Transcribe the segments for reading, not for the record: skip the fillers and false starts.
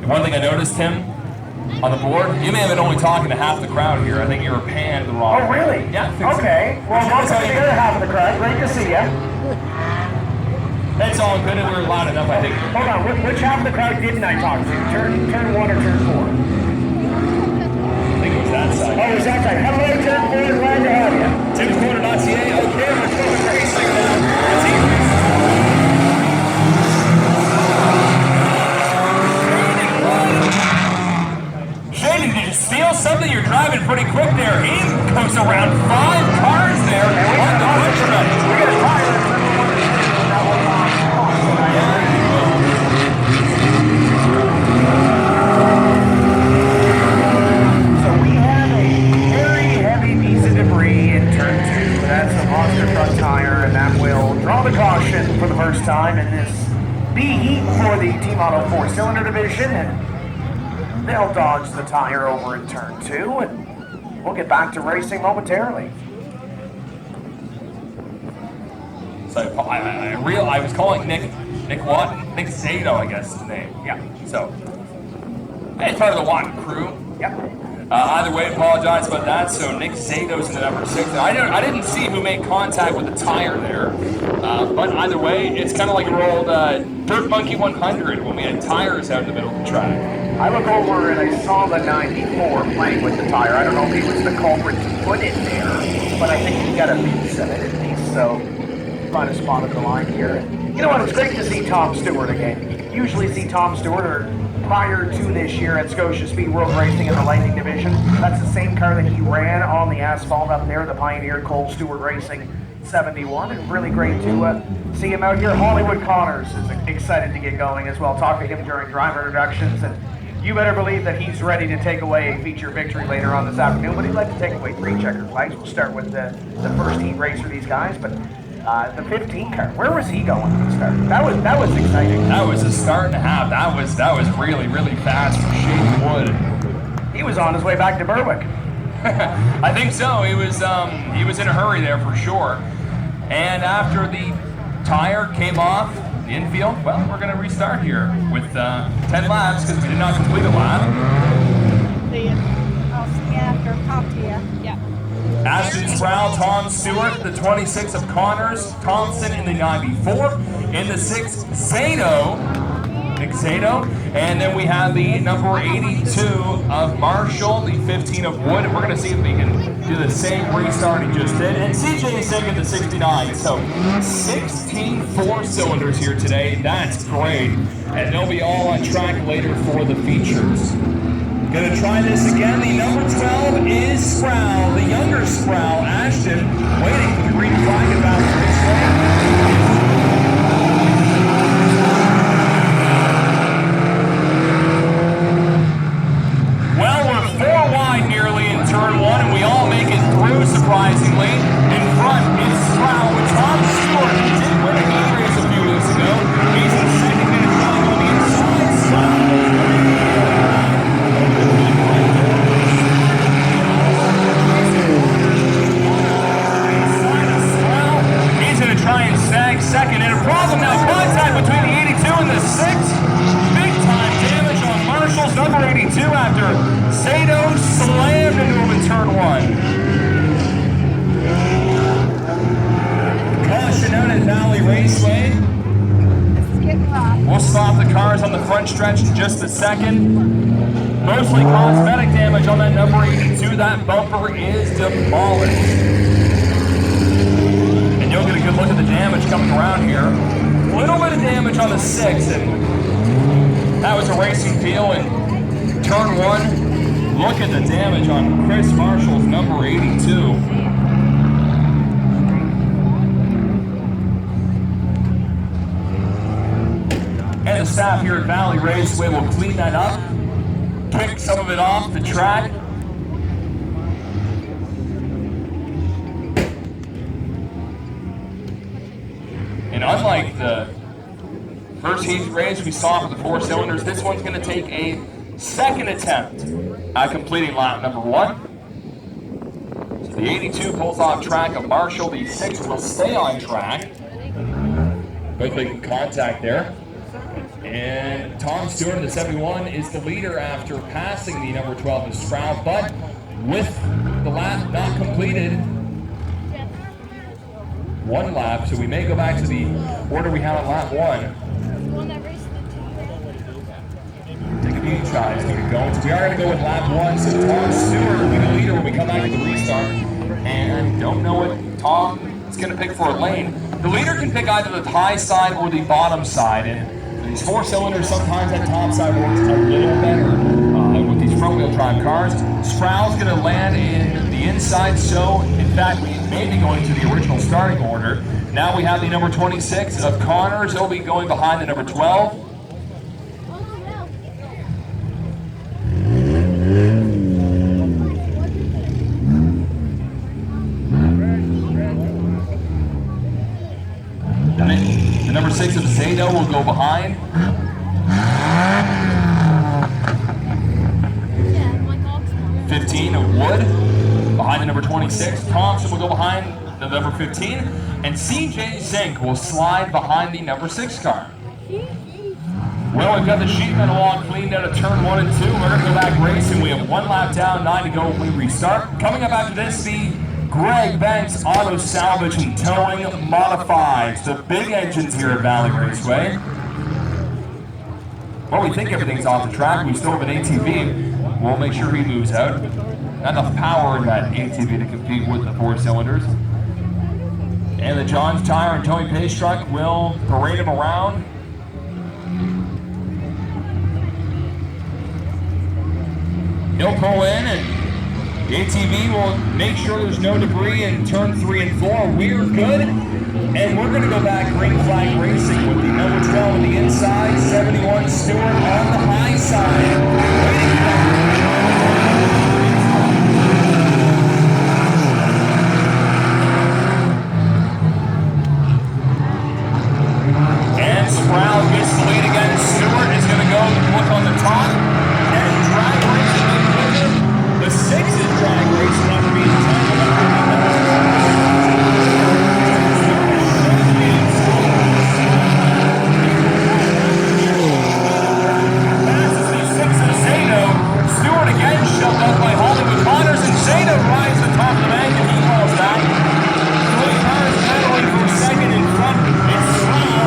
One thing I noticed, Tim, on the board, you may have been only talking to half the crowd here. I think you were panned the wrong way. Oh, really? Yeah. Okay. Well, welcome to the other half of the crowd. Great to see you. That's all good, and we were loud enough, I think. Hold on. Which half of the crowd didn't I talk to? Turn 1 or turn 4? I think it was that side. Oh, it was that side. Hello, turn 4. Glad to have you. TimsCorner.ca. Okay, we're going racing now. It's evening. Shane, did you steal something? You're driving pretty quick there. He comes around 5 cars there on the front stretch. We got a tire that's number 1 and 2. That was So we have a very heavy piece of debris in turn 2. That's a monster front tire, and that will draw the caution for the first time in this B heat for the Team Auto 4-cylinder division. And they'll dodge the tire over in turn 2, and we'll get back to racing momentarily. So I was calling Nick Watton, Nick Zato, I guess is the name. Yeah. So it's part of the Watton crew. Yep. Either way, apologize about that. So Nick Zato's in the number 6. I didn't see who made contact with the tire there, but either way, it's kind of like our old Dirt Monkey 100 when we had tires out in the middle of the track. I look over and I saw the 94 playing with the tire. I don't know if he was the culprit to put it there, but I think he got a piece of it at least. So find a spot on the line here. You know what? It's great to see Tom Stewart again. You usually see Tom Stewart or prior to this year at Scotia Speed World Racing in the Lightning Division. That's the same car that he ran on the asphalt up there, the Pioneer Cole Stewart Racing 71. And really great to see him out here. Hollywood Connors is excited to get going as well. Talked to him during driver introductions, and you better believe that he's ready to take away a feature victory later on this afternoon. But he'd like to take away 3 checkered flags. We'll start with the first heat race for these guys, but the 15 car, where was he going at the start? That was exciting. That was a start and a half. That was really, really fast for Shane Wood. He was on his way back to Berwick. I think so. He was in a hurry there for sure. And after the tire came off the infield, well, we're going to restart here with 10 laps because we did not complete a lap. After Comptia. Yeah. Ashton Sproul, Tom Stewart, the 26 of Connors, Thompson in the 94, in the 6, Nick Zato, and then we have the number 82 of Marshall, the 15 of Wood, and we're going to see if we can do the same restart he just did, and CJ is taking the 69, so 16 4-cylinders here today, that's great, and they'll be all on track later for the features. Gonna try this again. The number 12 is Sproul, the younger Sproul, Ashton, waiting for the green flag at Valley Raceway. Well, we're 4 wide nearly in turn 1, and we all make it through, surprisingly. In front is Sproul with Tom Stewart, who did win a heat race a few weeks ago. He's in second and trying on the inside. Sproul. Try and snag second, and a problem now, contact between the 82 and the 6. Big time damage on Marshall's number 82 after Zato slammed into him in turn 1. Caution out at Valley Raceway. We'll stop the cars on the front stretch in just a second. Mostly cosmetic damage on that number 82. That bumper is demolished. You'll get a good look at the damage coming around here. A little bit of damage on the 6, and that was a racing feel in turn 1. Look at the damage on Chris Marshall's number 82. And the staff here at Valley Raceway will clean that up, pick some of it off the track. And unlike the first heat race we saw for the 4-cylinders, this one's going to take a second attempt at completing lap number 1. So the 82 pulls off track of Marshall. The 6 will stay on track. Both making contact there. And Tom Stewart in the 71 is the leader after passing the number 12 of Sprout, but with the lap not completed, one lap, so we may go back to the order we had on lap 1. Take a beat, guys, get it going. So we are going to go with lap 1, so Tom Stewart will be the leader when we come back to the restart. And don't know what Tom is going to pick for a lane. The leader can pick either the high side or the bottom side, and these 4 cylinders, sometimes that top side works a little better with these front wheel drive cars. Sproul's going to land in the inside, so in fact we may be going to the original starting order. Now we have the number 26 of Connors. He'll be going behind the number 12. The number 6 of Zato will go behind. 15 of Wood behind the number 26. Thompson will go behind the number 15. And CJ Zink will slide behind the number 6 car. Well, we've got the sheet metal all cleaned out of turn 1 and 2. We're going to go back racing. We have 1 lap down, 9 to go when we restart. Coming up after this, the Greg Banks Auto Salvage and Towing Modifieds, the big engines here at Valley Raceway. Well, we think everything's off the track. We still have an ATV. We'll make sure he moves out. Not enough power in that ATV to compete with the 4 cylinders. And the John's Tire and Towing Pace truck will parade him around. He'll pull in and the ATV will make sure there's no debris in turn 3 and 4. We're good. And we're going to go back green flag racing with the number 12 on the inside, 71 Stewart on the high side. And Sproul gets the lead again. Stewart is going to go look on the top. And drag racing in with him. The 6 is drag racing after being 10. Stewart again shoved up by Hollywood Connors, and Zeta rides the top of the bank and he falls back. 3 cars battling for a second in front. It's Sproul.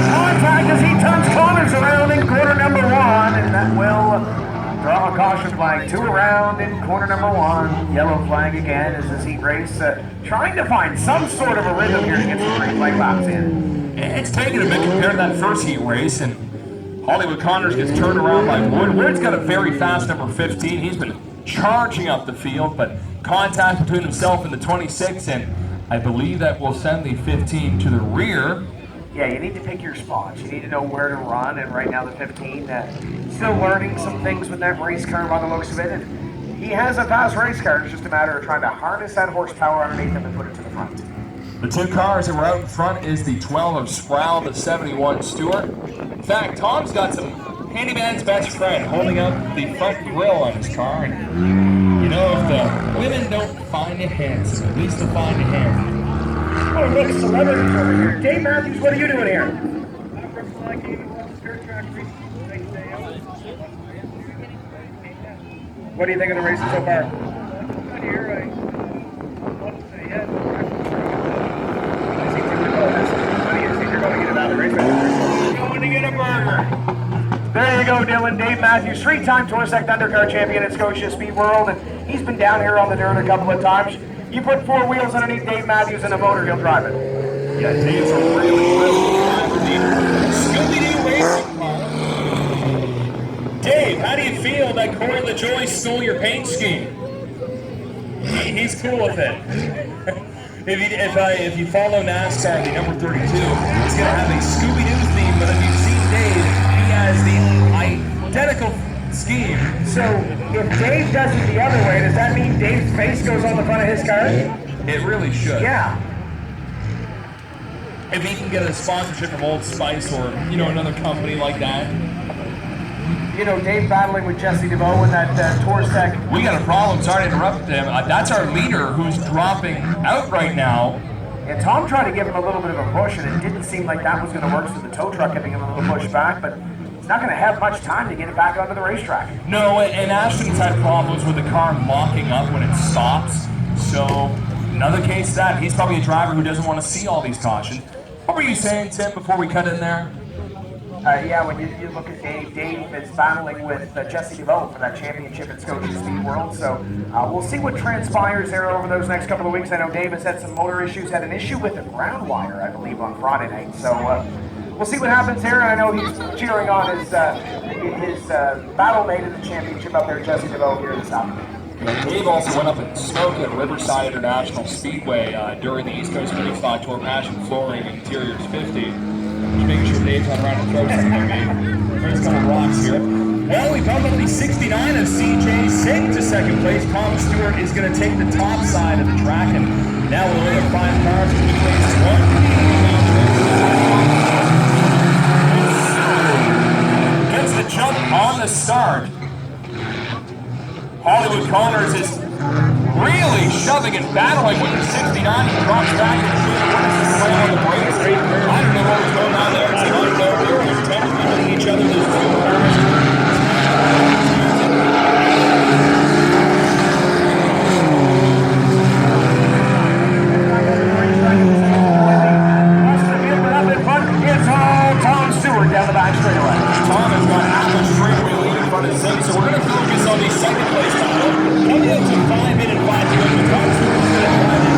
Contact as he turns Connors around in corner number 1, and that will draw a caution flag. 2 around in corner number 1. Yellow flag again as this heat race trying to find some sort of a rhythm here to get some green flag laps in. It's taken a bit compared to that first heat race, and Hollywood Connors gets turned around by Wood. Wood's got a very fast number 15. He's been charging up the field, but contact between himself and the 26, and I believe that will send the 15 to the rear. Yeah, you need to pick your spots. You need to know where to run, and right now the 15 still learning some things with that race car by the looks of it. And he has a fast race car. It's just a matter of trying to harness that horsepower underneath him and put it to the front. The 2 cars that were out in front is the 12 of Sproul, the 71 Stewart. In fact, Tom's got some handyman's best friend holding up the front grille on his car. And you know, if the women don't find it handsome, at least they'll find it handy. Oh, look, celebrities over here. Dave Matthews, what are you doing here? What do you think of the races so far? Going to get a burger. There you go, Dylan. Dave Matthews, 3-time Torsec Thundercar champion at Scotia Speed World, and he's been down here on the dirt a couple of times. You put 4 wheels underneath Dave Matthews and a motor, he'll drive it. Yeah, Dave's a really Scooby-Doo racing car. Dave, how do you feel that Corey LaJoy stole your paint scheme? He's cool with it. If you follow NASCAR, the number 32, it's going to have a Scooby-Doo theme, but if you've seen Dave, he has the identical scheme. So, if Dave does it the other way, does that mean Dave's face goes on the front of his car? It really should. Yeah. If he can get a sponsorship from Old Spice or, you know, another company like that. you know, Dave battling with Jesse DeVoe in that Torsec. We got a problem. Sorry to interrupt him. That's our leader who's dropping out right now. Yeah, Tom tried to give him a little bit of a push, and it didn't seem like that was going to work, so the tow truck giving him a little push back, but he's not going to have much time to get it back onto the racetrack. No, and Ashton's had problems with the car locking up when it stops. So, another case of that. He's probably a driver who doesn't want to see all these cautions. What were you saying, Tim, before we cut in there? Yeah, when you look at Dave is battling with Jesse DeVoe for that championship at Scotia Speed World. So we'll see what transpires there over those next couple of weeks. I know Dave has had some motor issues, had an issue with a ground wire, I believe, on Friday night. So we'll see what happens here. I know he's cheering on his battle mate in the championship up there, Jesse DeVoe, here this afternoon. Dave also went up and smoked at Riverside International Speedway during the East Coast Mini Stock Tour Passion Flooring Interiors 50. Just making sure Dave's on around and throw something at me. There's a couple rocks here. Well, we bumped up the 69 of CJ Singh to second place. Tom Stewart is going to take the top side of the track, and now we'll look at 5 cars in place 1. Gets the jump on the start. Hollywood Connors is really shoving and battling with the 69. He drops back and slam on the brakes. I don't know what was going on there. It's not there. They were attempting each other. Those two cars. It's all Tom Stewart down the back straightaway. Tom has got half a straightaway lead in front of Zink, so we're going to focus on the second place battle. Coming up to 5-minute 5 to go. Tom Stewart's going to drive it.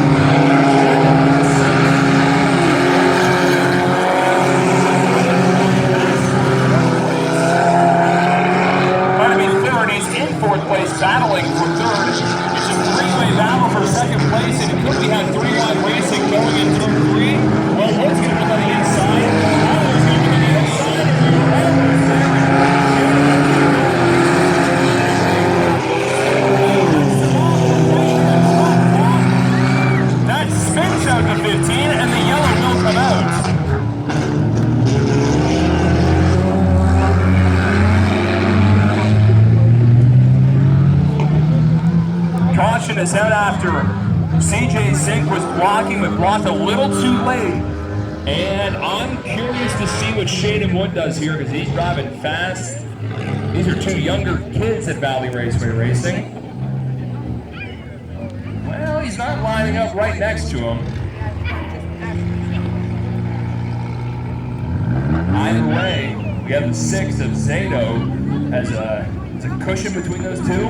Fourth place battling for third. It's a three-way battle for second place, and because we had 3-wide racing going in turn 3, well, Wood's going to come on the inside, Tyler's going to come on the outside, and we're almost there. That spins out to 15, and the yellow will come out. Caution is out after CJ Sink was blocking, but blocked a little too late. And I'm curious to see what Shaden Wood does here because he's driving fast. These are 2 younger kids at Valley Raceway Racing. Well, he's not lining up right next to him. Either way, we have the 6 of Zato as a cushion between those two.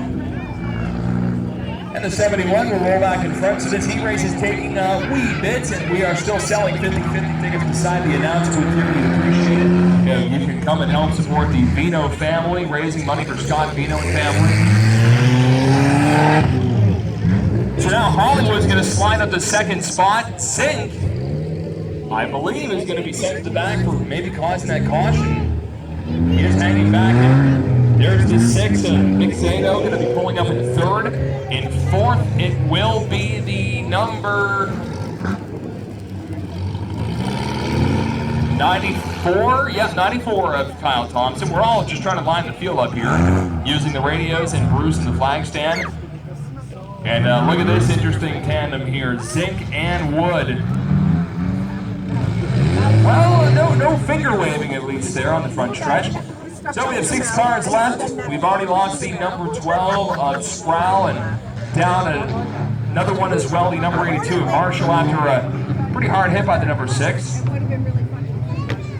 And the 71 will roll back in front, so this heat race is taking wee bits, and we are still selling 50-50 tickets beside the announcer. We really appreciate it. You can come and help support the Vino family, raising money for Scott Vino and family. So now Hollywood's going to slide up the second spot. Sink, I believe, is going to be sent to the back for maybe causing that caution. He is hanging back in. There's the 6 of Nick Zato going to be pulling up in third. In fourth, it will be the number 94. Yeah, 94 of Kyle Thompson. We're all just trying to line the field up here using the radios and Bruce and the flag stand. And look at this interesting tandem here, Zink and Wood. Well, no finger waving at least there on the front stretch. So we have 6 cars left. We've already lost the number 12 of Sproul and down another one as well, the number 82 of Marshall after a pretty hard hit by the number 6.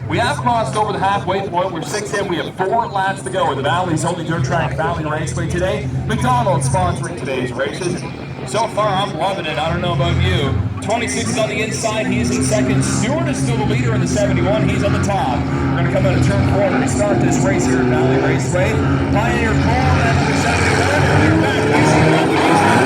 We have crossed over the halfway point. We're 6 in. We have 4 laps to go with the Valley's only dirt track Valley Raceway today. McDonald's sponsoring today's races. So far, I'm loving it. I don't know about you. 26 is on the inside. He's in second. Stewart is still the leader in the 71. He's on the top. We're going to come out of turn 4 to start this race here at Valley Raceway. Pioneer Paul after the 71. We're back racing Valley Raceway.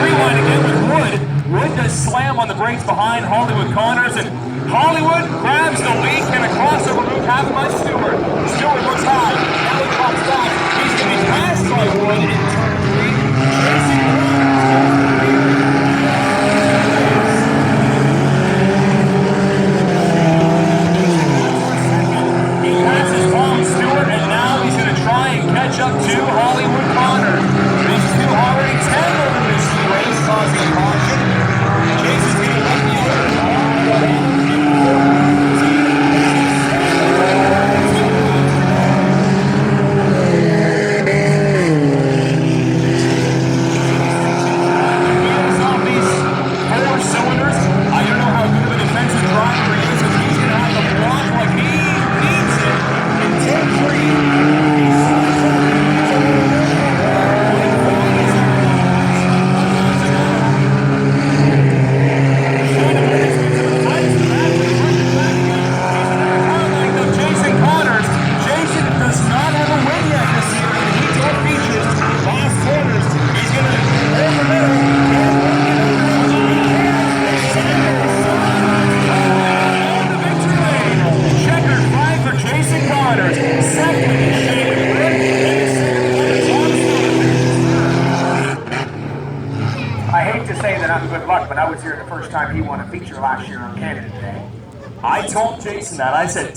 Rewind again with Wood. Wood does slam on the brakes behind Hollywood Connors, and Hollywood grabs the lead and a crossover move half by Stewart. Stewart looks high. Now he comes back. He's going to be passed by Wood in turn 3. I hate to say that I'm good luck, but I was here the first time he won a feature last year on Canada Day. I told Jason that. I said,